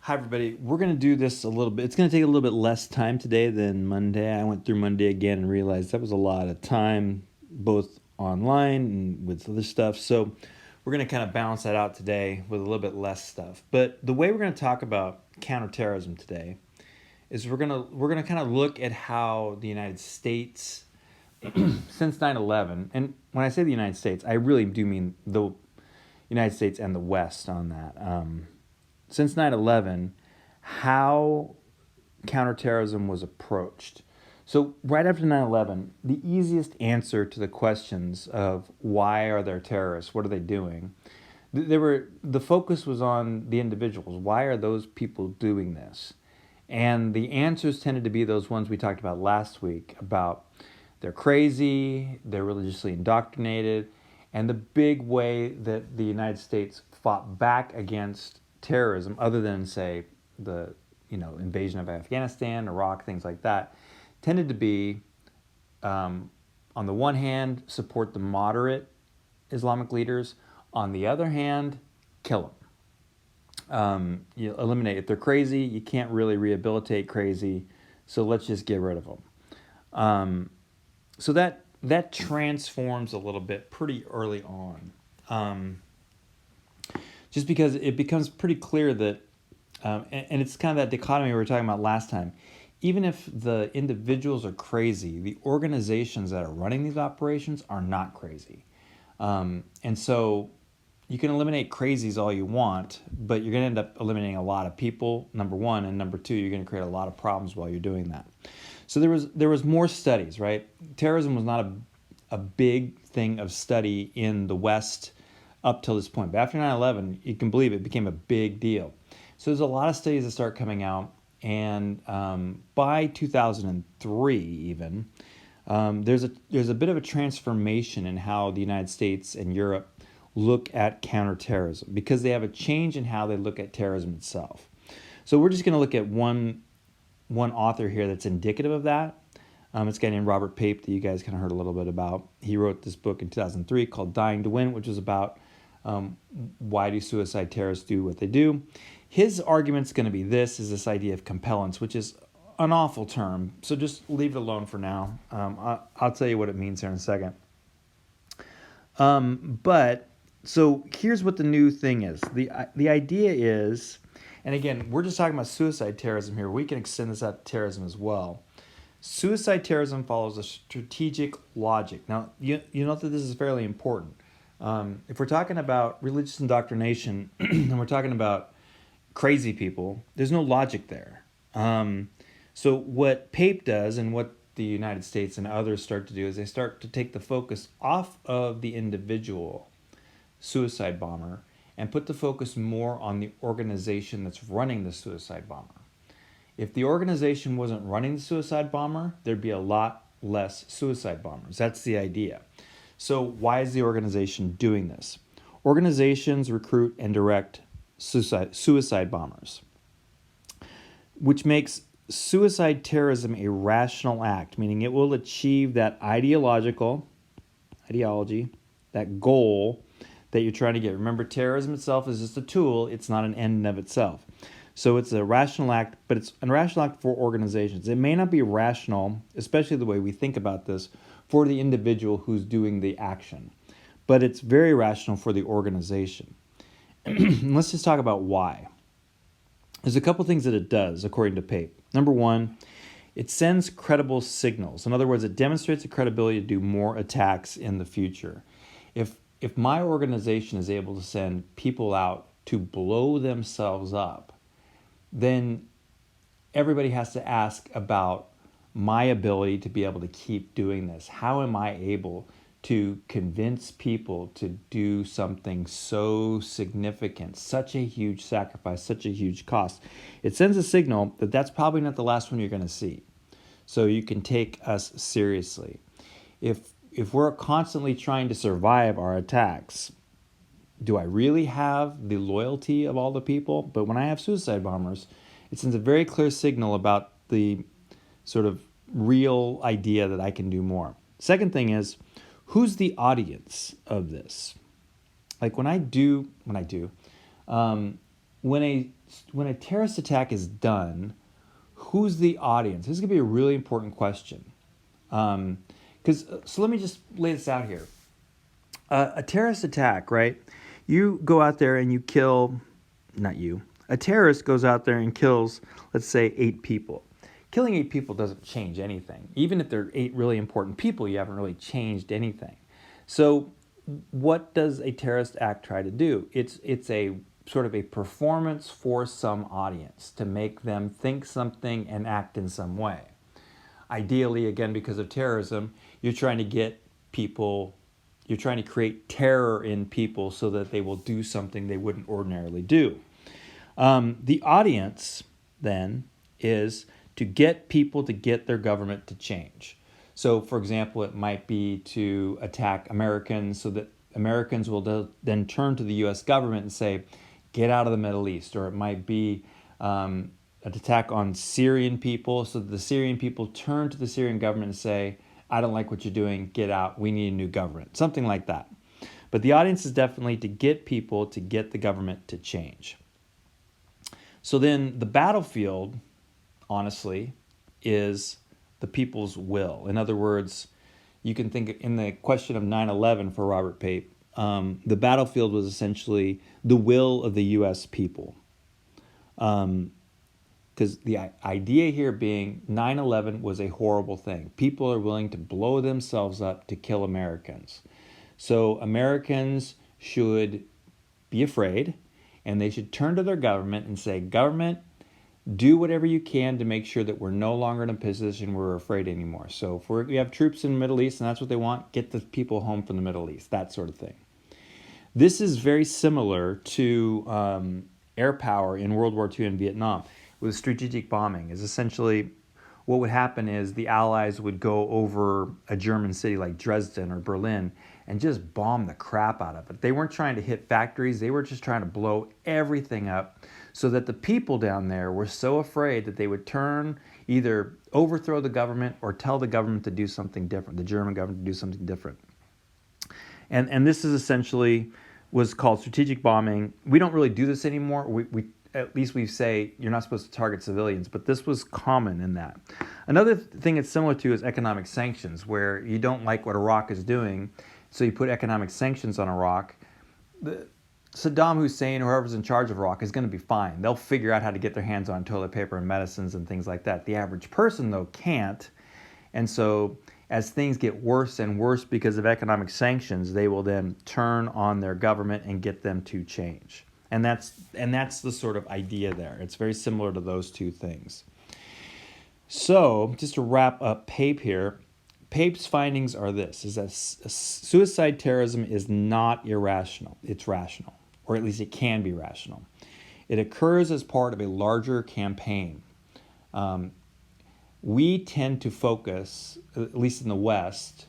Hi, everybody. We're going to do this a little bit. It's going to take a little bit less time today than Monday. I went through Monday again and realized that was a lot of time, both online and with other stuff. So we're going to kind of balance that out today with a little bit less stuff. But the way we're going to talk about counterterrorism today is we're going to kind of look at how the United States since 9/11, and when I say the United States, I really do mean the United States and the West on that. Since 9/11, how counterterrorism was approached. So, right after 9/11, the easiest answer to the questions of why are there terrorists, what are they doing, the focus was on the individuals. Why are those people doing this? And the answers tended to be those ones we talked about last week about they're crazy, they're religiously indoctrinated, and the big way that the United States fought back against terrorism, other than say the invasion of Afghanistan, Iraq, things like that, tended to be on the one hand support the moderate Islamic leaders, on the other hand kill them. You eliminate if they're crazy, you can't really rehabilitate crazy, so let's just get rid of them. So that transforms a little bit pretty early on, just because it becomes pretty clear that, and it's kind of that dichotomy we were talking about last time. Even if the individuals are crazy, the organizations that are running these operations are not crazy, and so you can eliminate crazies all you want, but you're going to end up eliminating a lot of people, number one, and number two, you're going to create a lot of problems while you're doing that. So there was more studies, right? Terrorism was not a big thing of study in the West up till this point. But after 9/11, you can believe it became a big deal. So there's a lot of studies that start coming out, and by 2003 even, there's a bit of a transformation in how the United States and Europe look at counterterrorism because they have a change in how they look at terrorism itself. So we're just going to look at one author here that's indicative of that. It's a guy named Robert Pape that you guys kind of heard a little bit about. He wrote this book in 2003 called Dying to Win, which was about why do suicide terrorists do what they do. His argument's going to be is this idea of compellence, which is an awful term, so just leave it alone for now. I'll tell you what it means here in a second. But so here's what the new thing is. The idea is, and again, we're just talking about suicide terrorism here. We can extend this out to terrorism as well. Suicide terrorism follows a strategic logic. Now, you know that this is fairly important. If we're talking about religious indoctrination and we're talking about crazy people, there's no logic there. So what Pape does and what the United States and others start to do is they start to take the focus off of the individual suicide bomber and put the focus more on the organization that's running the suicide bomber. If the organization wasn't running the suicide bomber, there'd be a lot less suicide bombers. That's the idea. So why is the organization doing this? Organizations recruit and direct suicide bombers, which makes suicide terrorism a rational act, meaning it will achieve that ideology, that goal that you're trying to get. Remember, terrorism itself is just a tool. It's not an end in of itself. So it's a rational act, but it's a rational act for organizations. It may not be rational, especially the way we think about this, for the individual who's doing the action, but it's very rational for the organization. Let's just talk about why. There's a couple things that it does, according to Pape. Number one, it sends credible signals. In other words, it demonstrates the credibility to do more attacks in the future. If my organization is able to send people out to blow themselves up, then everybody has to ask about my ability to be able to keep doing this. How am I able to convince people to do something so significant, such a huge sacrifice, such a huge cost? It sends a signal that that's probably not the last one you're going to see. So you can take us seriously. If we're constantly trying to survive our attacks, do I really have the loyalty of all the people? But when I have suicide bombers, it sends a very clear signal about the sort of real idea that I can do more. Second thing is, who's the audience of this? Like when I do, when a terrorist attack is done, who's the audience? This is going to be a really important question. So let me just lay this out here. A terrorist attack, right? You go out there and you kill, not you, a terrorist goes out there and kills, let's say, 8 people. Killing 8 people doesn't change anything. Even if they're 8 really important people, you haven't really changed anything. So what does a terrorist act try to do? It's a sort of a performance for some audience to make them think something and act in some way. Ideally, again, because of terrorism, you're trying to create terror in people so that they will do something they wouldn't ordinarily do. The audience, then, is to get people to get their government to change. So, for example, it might be to attack Americans so that Americans will then turn to the U.S. government and say, get out of the Middle East. Or it might be an attack on Syrian people so that the Syrian people turn to the Syrian government and say, I don't like what you're doing, get out, we need a new government. Something like that. But the audience is definitely to get people to get the government to change. So then the battlefield, honestly, is the people's will. In other words, you can think in the question of 9/11 for Robert Pape, the battlefield was essentially the will of the U.S. people. Because the idea here being 9/11 was a horrible thing. People are willing to blow themselves up to kill Americans. So Americans should be afraid, and they should turn to their government and say, government, do whatever you can to make sure that we're no longer in a position where we're afraid anymore. So if we have troops in the Middle East and that's what they want, get the people home from the Middle East, that sort of thing. This is very similar to air power in World War II and Vietnam. With strategic bombing is essentially what would happen is the Allies would go over a German city like Dresden or Berlin and just bomb the crap out of it. They weren't trying to hit factories. They were just trying to blow everything up so that the people down there were so afraid that they would either overthrow the government or tell the government to do something different, the German government to do something different. And this is essentially was called strategic bombing. We don't really do this anymore. We at least we say you're not supposed to target civilians, but this was common in that. Another thing it's similar to is economic sanctions, where you don't like what Iraq is doing, so you put economic sanctions on Iraq. Saddam Hussein, whoever's in charge of Iraq, is going to be fine. They'll figure out how to get their hands on toilet paper and medicines and things like that. The average person, though, can't. And so as things get worse and worse because of economic sanctions, they will then turn on their government and get them to change. And that's the sort of idea there. It's very similar to those two things. So just to wrap up Pape here, Pape's findings are this, is that suicide terrorism is not irrational. It's rational, or at least it can be rational. It occurs as part of a larger campaign. We tend to focus, at least in the West,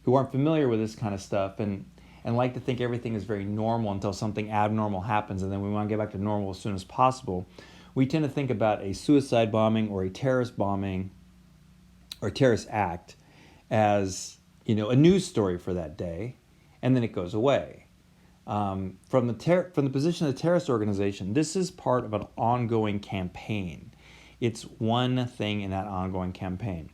who aren't familiar with this kind of stuff and like to think everything is very normal until something abnormal happens and then we want to get back to normal as soon as possible. We tend to think about a suicide bombing or a terrorist bombing or terrorist act as, a news story for that day, and then it goes away. From the position of the terrorist organization, this is part of an ongoing campaign. It's one thing in that ongoing campaign.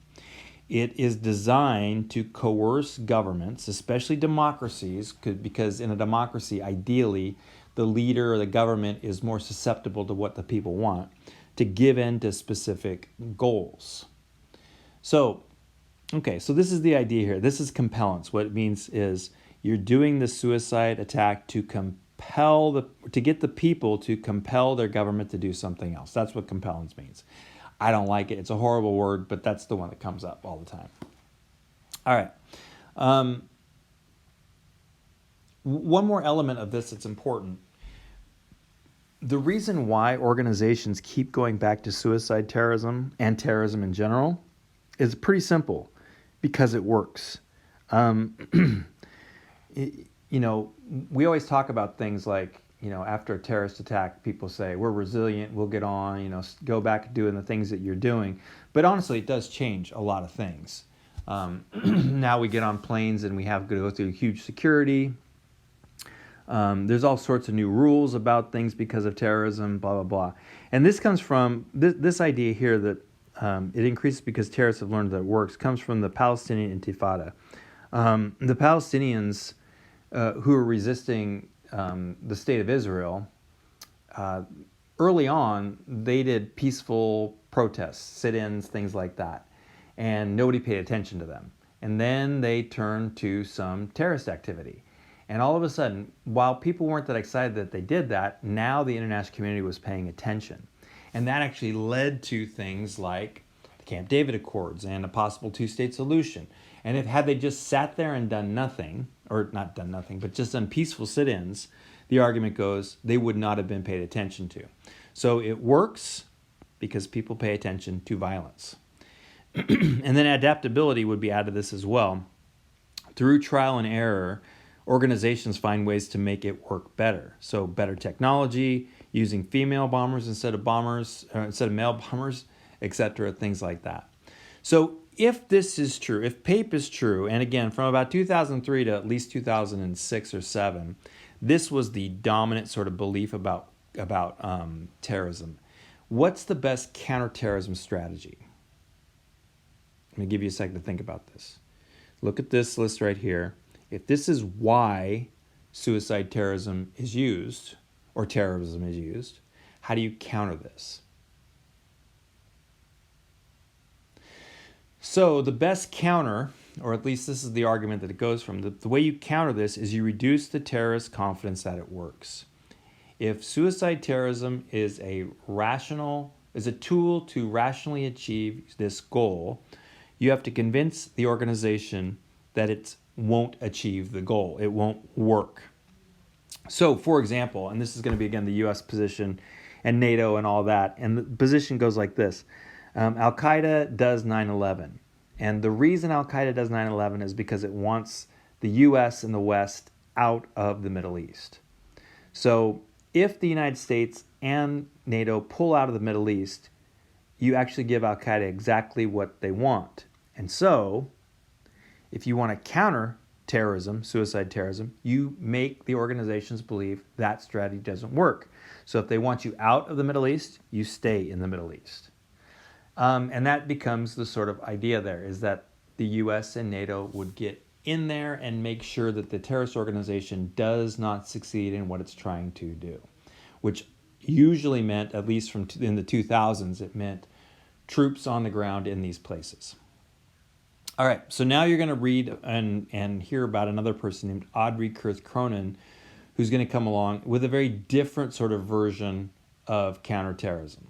It is designed to coerce governments, especially democracies, because in a democracy, ideally, the leader or the government is more susceptible to what the people want, to give in to specific goals. So this is the idea here. This is compellence. What it means is you're doing the suicide attack to get the people to compel their government to do something else. That's what compellence means. I don't like it. It's a horrible word, but that's the one that comes up all the time. All right. One more element of this that's important. The reason why organizations keep going back to suicide terrorism and terrorism in general is pretty simple, because it works. We always talk about things like, after a terrorist attack, people say, we're resilient, we'll get on, go back doing the things that you're doing. But honestly, it does change a lot of things. Now we get on planes and we have to go through huge security. There's all sorts of new rules about things because of terrorism, blah, blah, blah. And this comes from this idea here that it increases because terrorists have learned that it works, comes from the Palestinian Intifada. The Palestinians who are resisting the state of Israel, early on, they did peaceful protests, sit-ins, things like that. And nobody paid attention to them. And then they turned to some terrorist activity. And all of a sudden, while people weren't that excited that they did that, now the international community was paying attention. And that actually led to things like the Camp David Accords and a possible two-state solution. And had they just sat there and done nothing, or not done nothing, but just done peaceful sit-ins, the argument goes they would not have been paid attention to. So it works because people pay attention to violence. And then adaptability would be added to this as well. Through trial and error, organizations find ways to make it work better. So better technology, using female bombers instead of male bombers, etc., things like that. So if this is true, if PAPE is true, and again, from about 2003 to at least 2006 or 7, this was the dominant sort of belief about terrorism. What's the best counterterrorism strategy? Let me give you a second to think about this. Look at this list right here. If this is why suicide terrorism is used, or terrorism is used, how do you counter this? So the best counter, or at least this is the argument that it goes from, the way you counter this is you reduce the terrorist's confidence that it works. If suicide terrorism is a tool to rationally achieve this goal, you have to convince the organization that it won't achieve the goal. It won't work. So, for example, and this is going to be, again, the U.S. position and NATO and all that, and the position goes like this. Al-Qaeda does 9/11. And the reason Al-Qaeda does 9/11 is because it wants the U.S. and the West out of the Middle East. So if the United States and NATO pull out of the Middle East, you actually give Al-Qaeda exactly what they want. And so, if you want to counter terrorism, suicide terrorism, you make the organizations believe that strategy doesn't work. So if they want you out of the Middle East, you stay in the Middle East. And that becomes the sort of idea there, is that the US and NATO would get in there and make sure that the terrorist organization does not succeed in what it's trying to do, which usually meant, at least in the 2000s, it meant troops on the ground in these places. All right, so now you're going to read and hear about another person named Audrey Kurth Cronin, who's going to come along with a very different sort of version of counterterrorism.